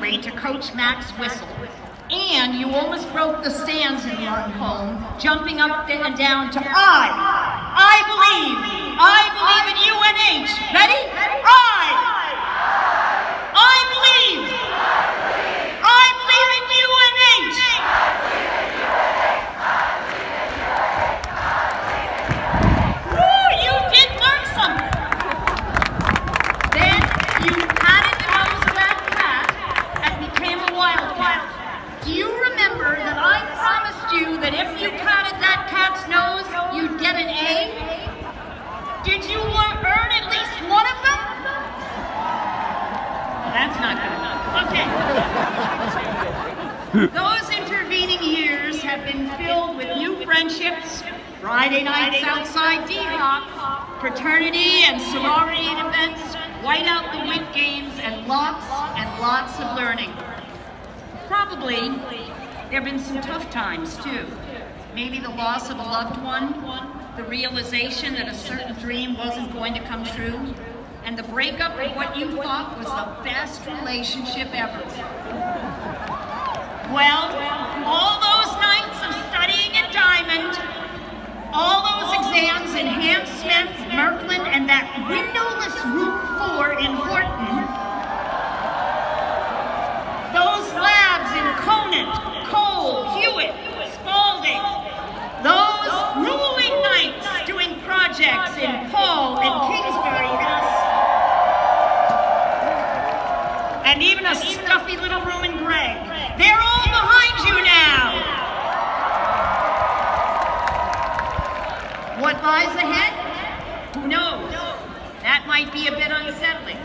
perfectly to Coach Mac's whistle. And you almost broke the stands in your home, jumping up and down to I believe in UNH. Ready? I believe in UNH. Woo, you did learn something. Then you patted the nose of that cat and became a wildcat. Do you remember that I promised you that if you patted that cat's nose, you'd get an A? Did you earn at least one of them? That's not good enough. Okay. Those intervening years have been filled with new friendships, Friday nights outside D-Hop, fraternity and sorority events, whiteout the wit games, and lots of learning. Probably, there have been some tough times too. Maybe the loss of a loved one, the realization that a certain dream wasn't going to come true, and the breakup of what you thought was the best relationship ever. Well, all those nights of studying at Diamond, all those exams in Ham Smith, Merkland, and that windowless room 4 in Horton, those labs in Conant, Cole, Hewitt, Spalding, those grueling nights doing projects in Paul and Kingsbury, and even a stuffy little room in Gregg. They're all behind you now. What lies ahead? Who knows? That might be a bit unsettling.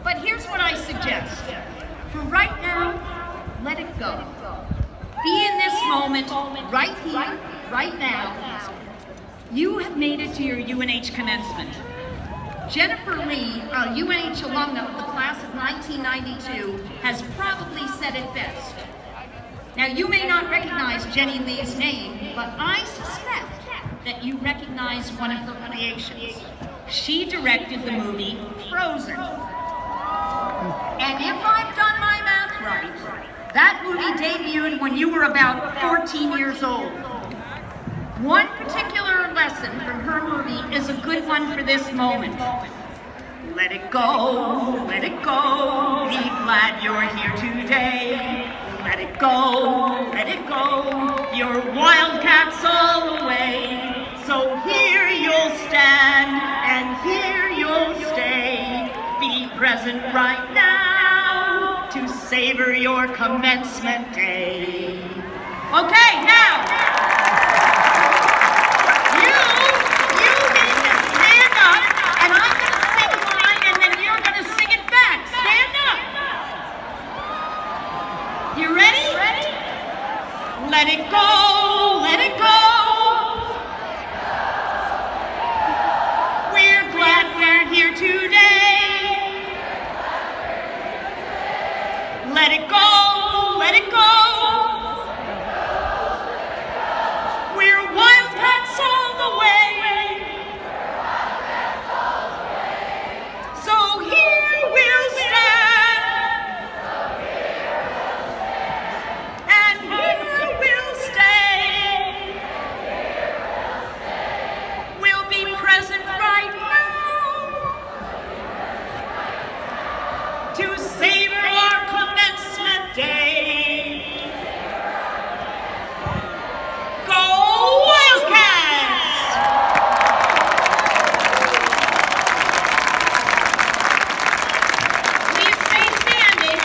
But here's what I suggest. For right now, let it go. Be in this moment, right here, right now. You have made it to your UNH commencement. Jennifer Lee, a UNH alumna of the class of 1992, has probably said it best. Now, you may not recognize Jenny Lee's name, but I suspect that you recognize one of her creations. She directed the movie Frozen. And if I've done my math right, that movie debuted when you were about 14 years old. One particular lesson from her movie is a good one for this moment. Let it go, be glad you're here today. Let it go, your wildcats all the way. So here you'll stand, and here you'll stay. Be present right now to savor your commencement day. Okay, now, you need to stand up, and I'm going to sing a line, and then you're going to sing it back. Stand up. You ready? Let it go, We're glad we're here today. Let it go. We're wildcats all the way. So here we'll stand. And here we'll stay. We'll be present right now to savor our commencement day. Go Wildcats! Please stay standing,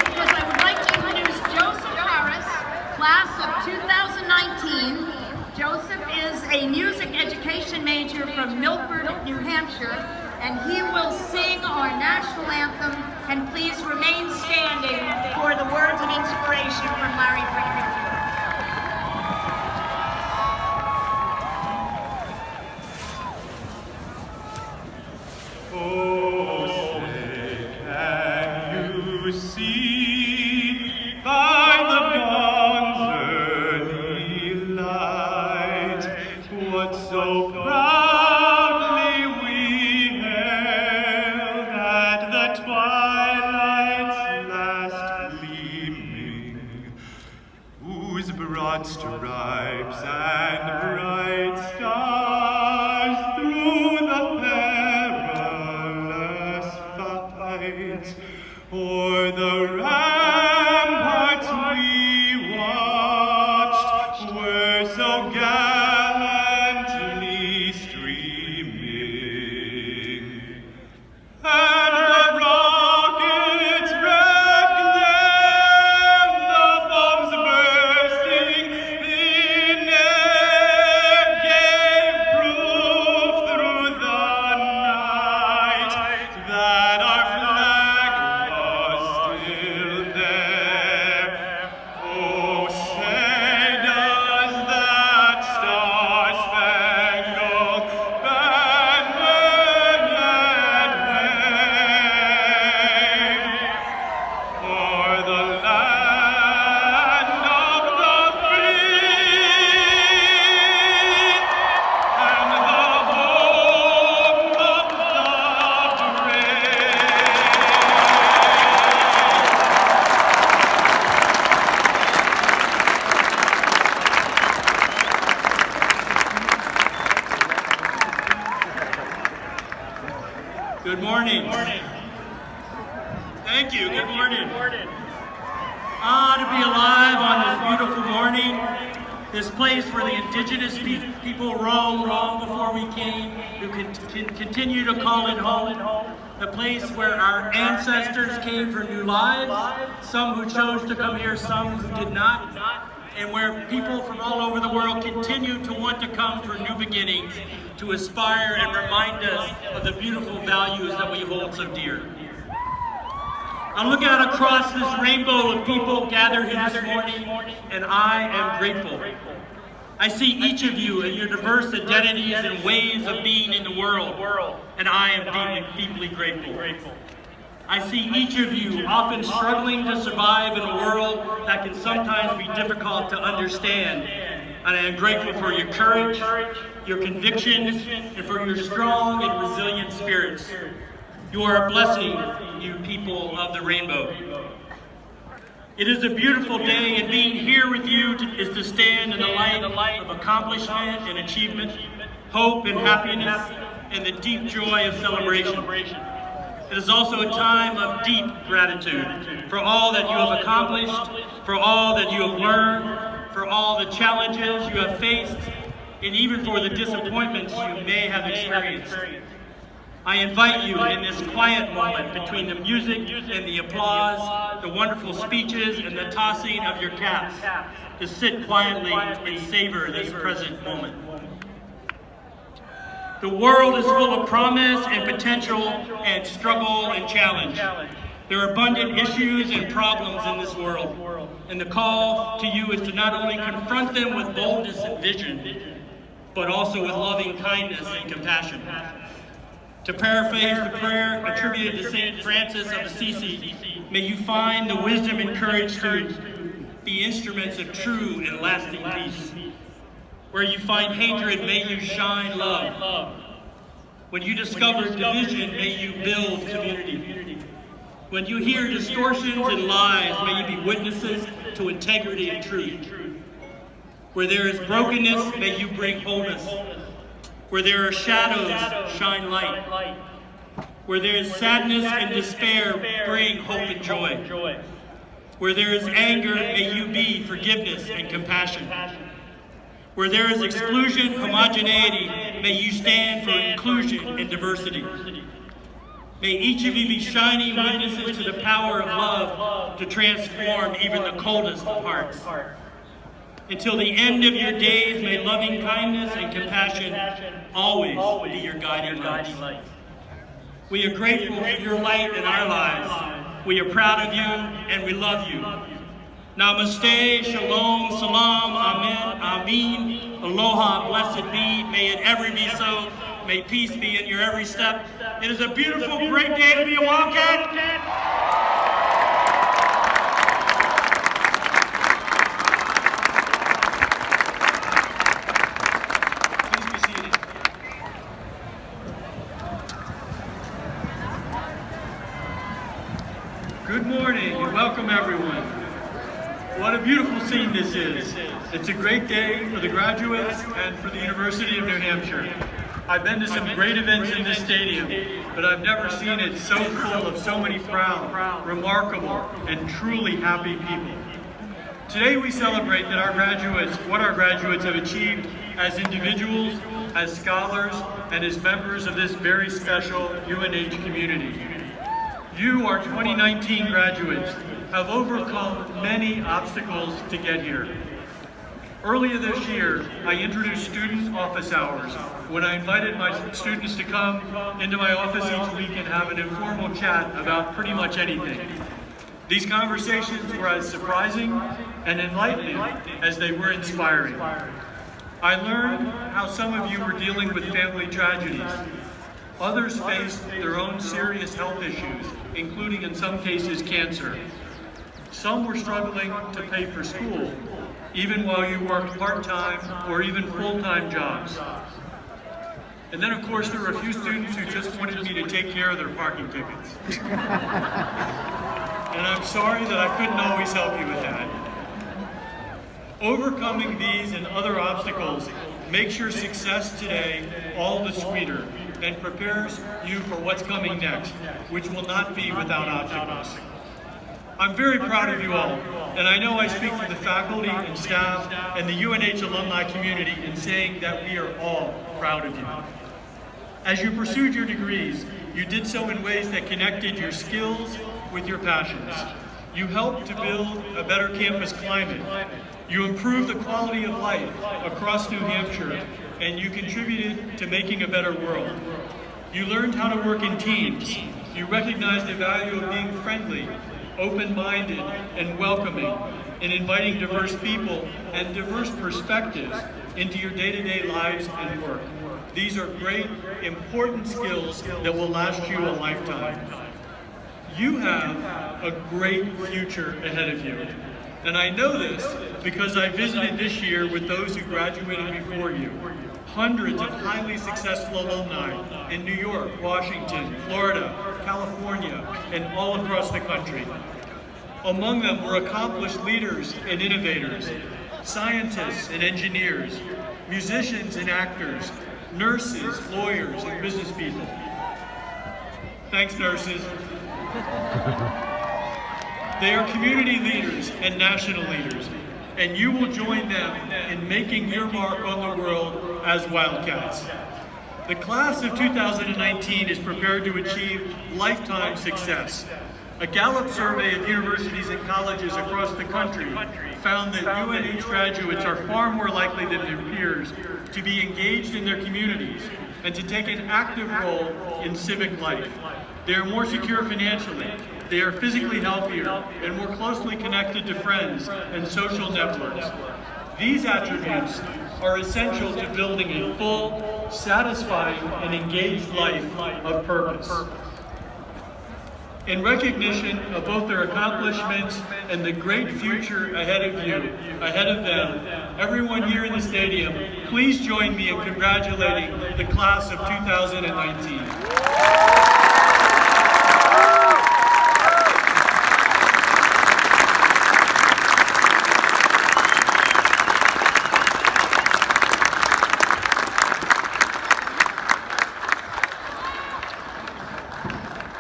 because I would like to introduce Joseph Harris, class of 2019. Joseph is a music education major from Milford, New Hampshire, and he will sing our national anthem. And please remain standing for the words of inspiration from Larry Friedman. Oh, say, can you see by the dawn's early light what so proudly we hailed at the twilight's broad stripes and bright stars through the perilous fight. O'er the ramparts we watched were so gallantly streaming, and the rockets' red glare, the bombs bursting in air, gave proof through the night that our flag was still there. Oh, say does that star-spangled banner yet wave o'er the land of the free and the home of the brave? Good morning. Thank you. Good morning. To be alive on this beautiful morning, this place where the indigenous people roamed long before we came, who can continue to call it home, the place where our ancestors came for new lives, some who chose to come here, some who did not, and where people from all over the world continue to want to come for new beginnings, to aspire and remind us of the beautiful values that we hold so dear. I look out across this rainbow of people gathered here this morning, and I am grateful. I see each of you and your diverse identities and ways of being in the world, and I am deeply grateful. I see each of you often struggling to survive in a world that can sometimes be difficult to understand, and I am grateful for your courage, your convictions, and for your strong and resilient spirits. You are a blessing, you people of the rainbow. It is a beautiful day, and being here with you is to stand in the light of accomplishment and achievement, hope and happiness, and the deep joy of celebration. It is also a time of deep gratitude for all that you have accomplished, for all that you have learned, for all the challenges you have faced, and even for the disappointments you may have experienced. I invite you in this quiet moment between the music and the applause, the wonderful speeches and the tossing of your caps, to sit quietly and savor this present moment. The world is full of promise and potential and struggle and challenge. There are abundant issues and problems in this world, and the call to you is to not only confront them with boldness and vision, but also with loving kindness and compassion. To paraphrase the prayer attributed to St. Francis of Assisi, may you find the wisdom and courage to be instruments of true and lasting peace. Where you find hatred, may you shine love. When you discover division, may you build community. When you hear distortions and lies, may you be witnesses to integrity and truth. Where there is brokenness, may you bring wholeness. Where there are shadows, shine light. Where there is sadness and despair, bring hope and joy. Where there is anger, may you be forgiveness and compassion. Where there is exclusion, homogeneity, may you stand for inclusion and diversity. May each of you be shining witnesses to the power of love to transform even the coldest of hearts. Until the end of your days, may loving kindness and compassion always be your guiding lights. We are grateful for your light in our lives. We are proud of you and we love you. Namaste, shalom, salam, amen, ameen, aloha, blessed be, may it ever be so. May peace be in your every step. It is a beautiful, great day to be a Wildcat. Good morning and welcome everyone. What a beautiful scene this is. It's a great day for the graduates and for the University of New Hampshire. I've been to some great events in this stadium, but I've never seen it so full of so many proud, remarkable, and truly happy people. Today we celebrate that what our graduates have achieved as individuals, as scholars, and as members of this very special UNH community. You, our 2019 graduates, have overcome many obstacles to get here. Earlier this year, I introduced student office hours when I invited my students to come into my office each week and have an informal chat about pretty much anything. These conversations were as surprising and enlightening as they were inspiring. I learned how some of you were dealing with family tragedies. Others faced their own serious health issues, including in some cases cancer. Some were struggling to pay for school, even while you worked part-time or even full-time jobs. And then, of course, there were a few students who just wanted me to take care of their parking tickets. And I'm sorry that I couldn't always help you with that. Overcoming these and other obstacles makes your success today all the sweeter and prepares you for what's coming next, which will not be without obstacles. I'm very proud of you all, and I know I speak for the faculty and staff and the UNH alumni community in saying that we are all proud of you. As you pursued your degrees, you did so in ways that connected your skills with your passions. You helped to build a better campus climate. You improved the quality of life across New Hampshire, and you contributed to making a better world. You learned how to work in teams. You recognized the value of being friendly, open-minded, and welcoming, in inviting diverse people and diverse perspectives into your day-to-day lives and work. These are great, important skills that will last you a lifetime. You have a great future ahead of you. And I know this because I visited this year with those who graduated before you. Hundreds of highly successful alumni in New York, Washington, Florida, California, and all across the country. Among them were accomplished leaders and innovators, scientists and engineers, musicians and actors, nurses, lawyers, and business people. Thanks, nurses. They are community leaders and national leaders, and you will join them in making your mark on the world as Wildcats. The class of 2019 is prepared to achieve lifetime success. A Gallup survey of universities and colleges across the country found that UNH graduates are far more likely than their peers to be engaged in their communities and to take an active role in civic life. They are more secure financially, they are physically healthier, and more closely connected to friends and social networks. These attributes are essential to building a full, satisfying, and engaged life of purpose. In recognition of both their accomplishments and the great future ahead of them, everyone here in the stadium, please join me in congratulating the class of 2019.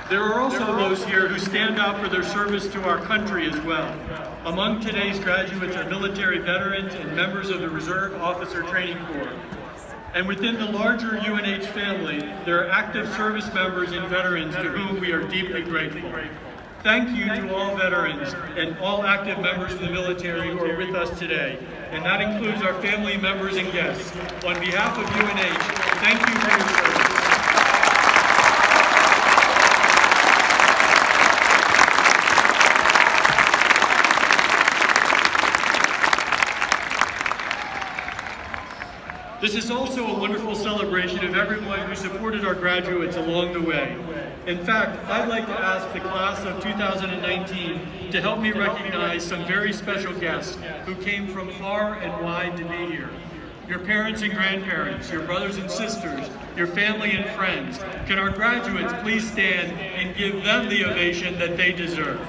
There are also those here who stand out for their service to our country as well. Among today's graduates are military veterans and members of the Reserve Officer Training Corps. And within the larger UNH family, there are active service members and veterans to whom we are deeply grateful. Thank you to all veterans and all active members of the military who are with us today. And that includes our family members and guests. On behalf of UNH, thank you for your service. This is also a wonderful celebration of everyone who supported our graduates along the way. In fact, I'd like to ask the class of 2019 to help me recognize some very special guests who came from far and wide to be here. Your parents and grandparents, your brothers and sisters, your family and friends. Can our graduates please stand and give them the ovation that they deserve?